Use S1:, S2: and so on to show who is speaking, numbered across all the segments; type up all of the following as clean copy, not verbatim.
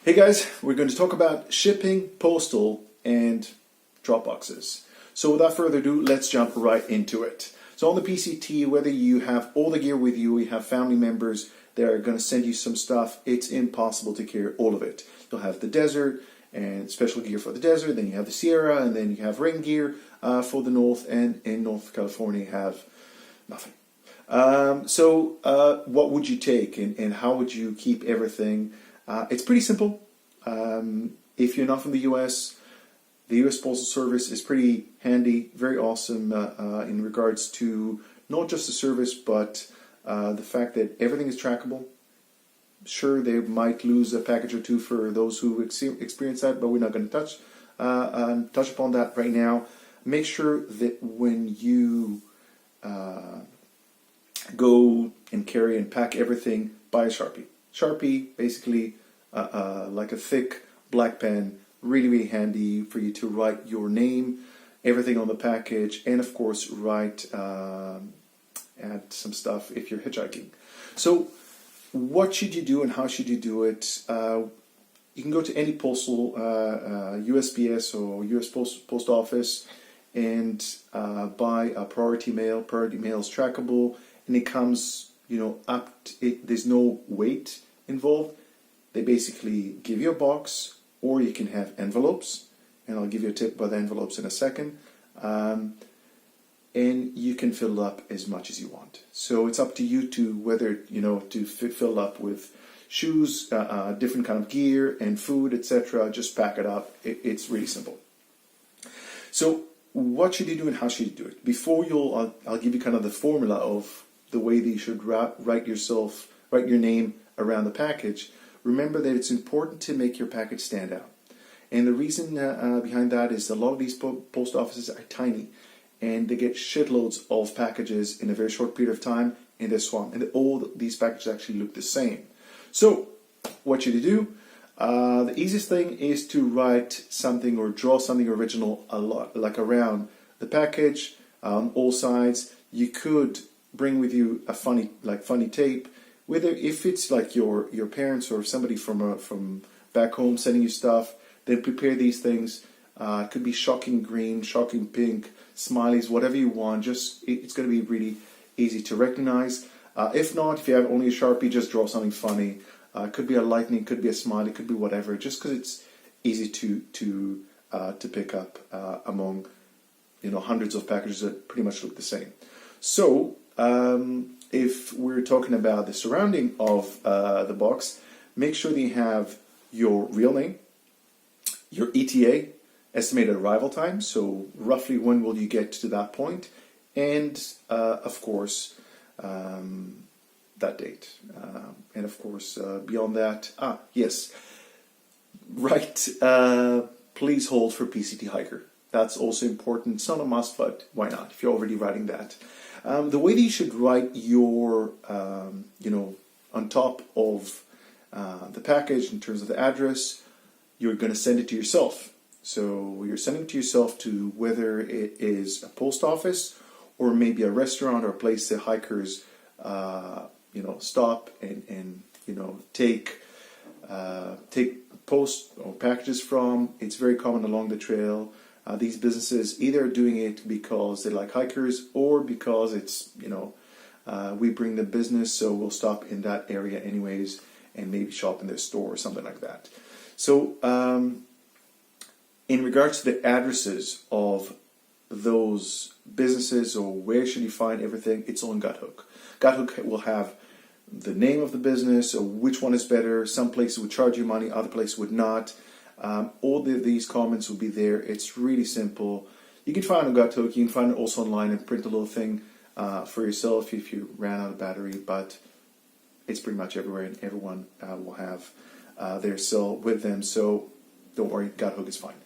S1: Hey guys, we're going to talk about shipping, postal, and drop boxes. So without further ado, let's jump right into it. So on the PCT, whether you have all the gear with you, you have family members that are going to send you some stuff, it's impossible to carry all of it. You'll have the desert and special gear for the desert, then you have the Sierra, and then you have rain gear for the north, and in North California you have nothing. What would you take and how would you keep everything? It's pretty simple. If you're not from the US, the US Postal Service is pretty handy, very awesome in regards to not just the service, but the fact that everything is trackable. Sure, they might lose a package or two for those who experience that, but we're not going to touch upon that right now. Make sure that when you go and carry and pack everything, buy a Sharpie. Sharpie, basically like a thick black pen, really handy for you to write your name, everything on the package, and of course add some stuff if you're hitchhiking. So what should you do and how should you do it? You can go to any postal, USPS or US Post Office, and buy a priority mail. Priority mail is trackable, and it comes, there's no weight involved. They basically give you a box, or you can have envelopes, and I'll give you a tip about the envelopes in a second. And you can fill up as much as you want. So it's up to you to whether, to fill up with shoes, different kind of gear and food, etc. Just pack it up. It's really simple. So what should you do and how should you do it? Before I'll give you kind of the formula of the way that you should write your name around the package. Remember that it's important to make your package stand out. And the reason behind that is a lot of these post offices are tiny, and they get shitloads of packages in a very short period of time, and they're swamped. And all these packages actually look the same. So what should you do? The easiest thing is to write something or draw something original like around the package on all sides. You could bring with you a funny tape. Whether if it's like your parents or somebody from back home sending you stuff, then prepare these things. It could be shocking green, shocking pink, smileys, whatever you want. It's going to be really easy to recognize. If not, if you have only a Sharpie, just draw something funny. It could be a lightning, it could be a smiley, it could be whatever. Just because it's easy to pick up among hundreds of packages that pretty much look the same. So if we're talking about the surrounding of the box, make sure that you have your real name, your ETA, estimated arrival time, so roughly when will you get to that point, and of course that date. And of course beyond that, yes, right, please hold for PCT hiker. That's also important. It's not a must, but why not if you're already writing that. The way that you should write your, on top of the package in terms of the address, you're going to send it to yourself. So you're sending it to yourself to whether it is a post office or maybe a restaurant or a place that hikers, stop and take post or packages from. It's very common along the trail. These businesses either are doing it because they like hikers or because it's, we bring the business, so we'll stop in that area anyways and maybe shop in their store or something like that. So in regards to the addresses of those businesses or where should you find everything, it's on Guthook. Guthook will have the name of the business or which one is better. Some places would charge you money, other places would not. All these comments will be there. It's really simple. You can find it on Guthook. You can find it also online and print a little thing for yourself if you ran out of battery. But it's pretty much everywhere, and everyone will have their cell with them. So don't worry, Guthook is fine.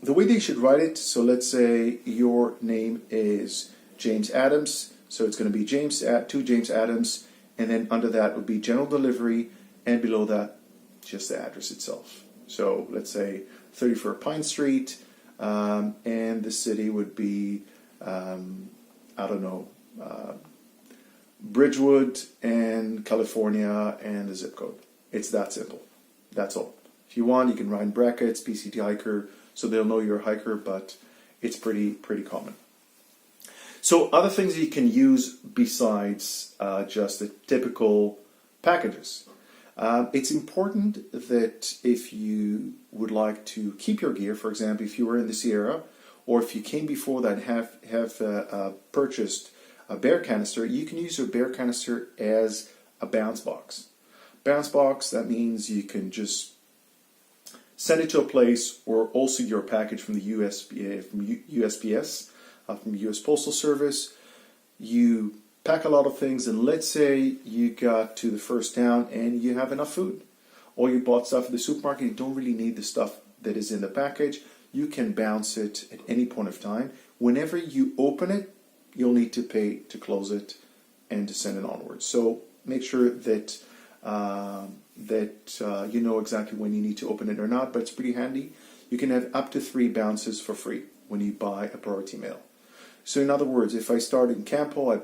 S1: The way that you should write it. So let's say your name is James Adams. So it's going to be to James Adams, and then under that would be general delivery, and below that just the address itself. So let's say 34 Pine Street, and the city would be, Bridgewood and California and the zip code. It's that simple. That's all. If you want, you can write in brackets, PCT hiker, so they'll know you're a hiker, but it's pretty common. So other things you can use besides just the typical packages. It's important that if you would like to keep your gear, for example, if you were in the Sierra, or if you came before that have purchased a bear canister, you can use your bear canister as a bounce box. Bounce box, that means you can just send it to a place, or also your package from the USPS, from the US Postal Service. You pack a lot of things, and let's say you got to the first town and you have enough food, or you bought stuff at the supermarket, you don't really need the stuff that is in the package. You can bounce it at any point of time. Whenever you open it, you'll need to pay to close it and to send it onwards. So make sure that you know exactly when you need to open it or not, but it's pretty handy. You can have up to 3 bounces for free when you buy a priority mail. So in other words, if I started in Campo, I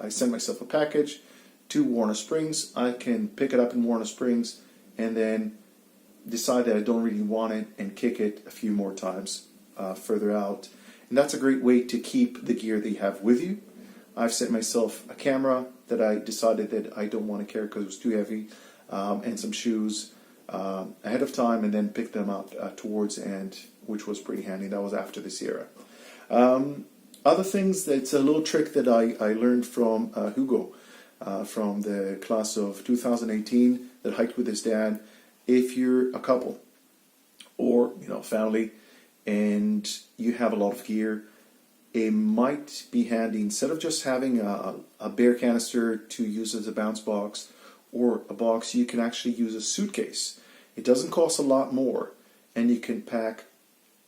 S1: sent myself a package to Warner Springs. I can pick it up in Warner Springs and then decide that I don't really want it and kick it a few more times further out. And that's a great way to keep the gear that you have with you. I've sent myself a camera that I decided that I don't want to carry because it was too heavy, and some shoes ahead of time, and then picked them up towards the end, which was pretty handy. That was after the Sierra. Other things, that's a little trick that I learned from Hugo from the class of 2018 that hiked with his dad. If you're a couple or family and you have a lot of gear, it might be handy, instead of just having a bear canister to use as a bounce box or a box, you can actually use a suitcase. It doesn't cost a lot more, and you can pack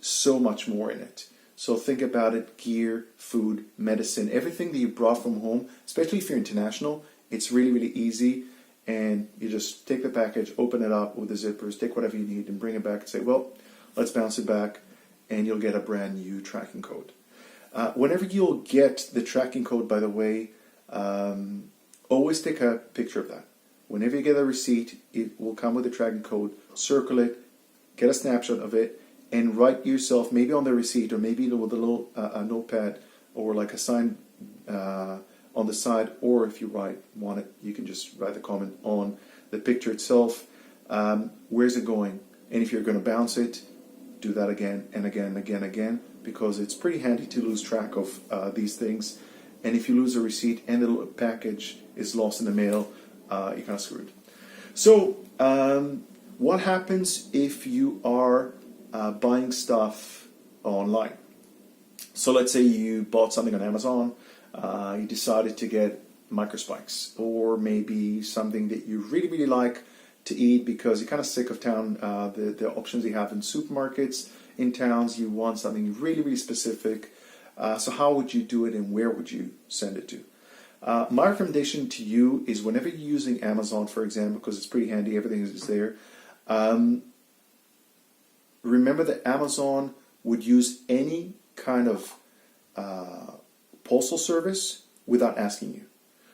S1: so much more in it. So think about it: gear, food, medicine, everything that you brought from home, especially if you're international. It's really, really easy, and you just take the package, open it up with the zippers, take whatever you need, and bring it back and say, well, let's bounce it back, and you'll get a brand new tracking code. Whenever you'll get the tracking code, by the way, always take a picture of that. Whenever you get a receipt, it will come with a tracking code. Circle it, get a snapshot of it, and write yourself, maybe on the receipt, or maybe with a little notepad, or like a sign on the side, or if you want it, you can just write the comment on the picture itself. Where's it going? And if you're going to bounce it, do that again and again and again and again, because it's pretty handy to lose track of these things. And if you lose a receipt and the package is lost in the mail, you're kind of screwed. So what happens if you are buying stuff online? So let's say you bought something on Amazon, you decided to get microspikes, or maybe something that you really, really like to eat because you're kind of sick of the options you have in supermarkets, in towns. You want something really, really specific. So how would you do it, and where would you send it to? My recommendation to you is, whenever you're using Amazon, for example, because it's pretty handy, everything is there, remember that Amazon would use any kind of postal service without asking you.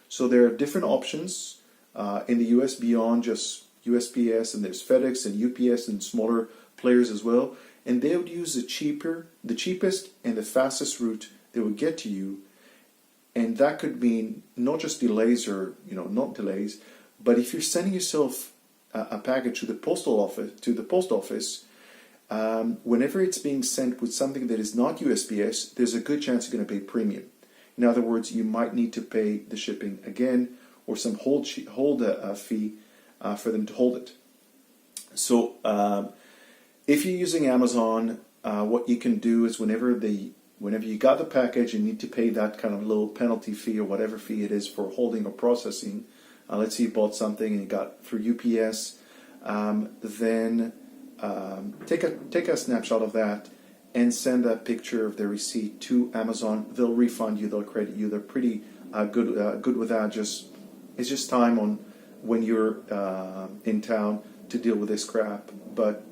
S1: So there are different options in the US beyond just USPS, and there's FedEx and UPS and smaller players as well. And they would use the cheapest and the fastest route they would get to you. And that could mean not just delays or not delays, but if you're sending yourself a package to the post office, whenever it's being sent with something that is not USPS, there's a good chance you're going to pay premium. In other words, you might need to pay the shipping again, or some hold fee for them to hold it. So if you're using Amazon, what you can do is whenever you got the package, you need to pay that kind of little penalty fee or whatever fee it is for holding or processing. Let's say you bought something and you got through UPS, then take a snapshot of that and send a picture of the receipt to Amazon. They'll refund you, they'll credit you. They're pretty good with that. It's just time on when you're in town to deal with this crap, but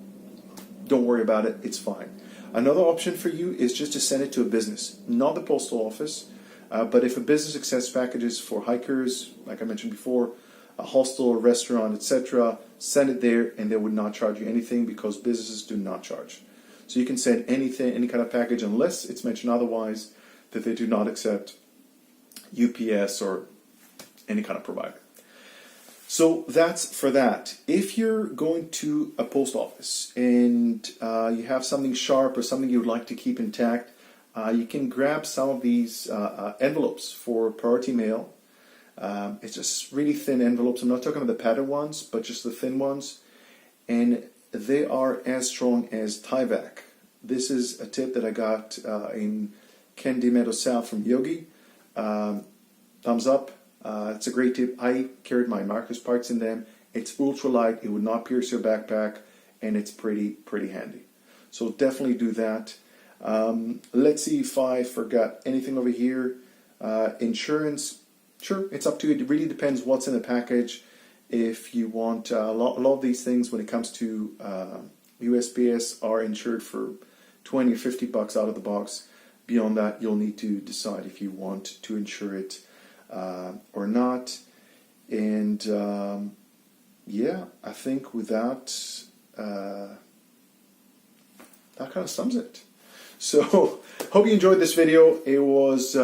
S1: don't worry about it, it's fine. Another option for you is just to send it to a business, not the postal office, but if a business accepts packages for hikers, like I mentioned before, a hostel or restaurant, etc., send it there and they would not charge you anything because businesses do not charge. So you can send anything, any kind of package, unless it's mentioned otherwise that they do not accept UPS or any kind of provider. So that's for that. If you're going to a post office and you have something sharp or something you would like to keep intact, you can grab some of these envelopes for priority mail. It's just really thin envelopes. I'm not talking about the padded ones, but just the thin ones. And they are as strong as Tyvek. This is a tip that I got in Candy Meadow South from Yogi. Thumbs up. It's a great tip. I carried my Marcus parts in them. It's ultra light. It would not pierce your backpack, and it's pretty handy. So definitely do that. Let's see if I forgot anything over here. Insurance. Sure, it's up to you. It really depends what's in the package. If you want a lot of these things, when it comes to USPS, are insured for $20 or $50 out of the box. Beyond that, you'll need to decide if you want to insure it or not. And yeah, I think with that, that kind of sums it. So, hope you enjoyed this video. It was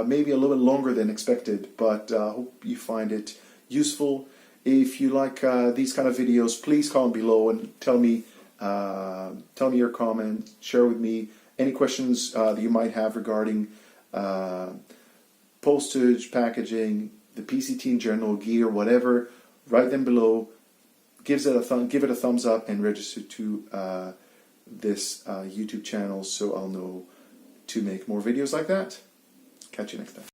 S1: maybe a little bit longer than expected, but hope you find it useful. If you like these kind of videos, please comment below and tell me your comment. Share with me any questions that you might have regarding postage, packaging, the PCT in general, gear, whatever. Write them below. Give it a thumbs up and register to this YouTube channel so I'll know to make more videos like that. Catch you next time.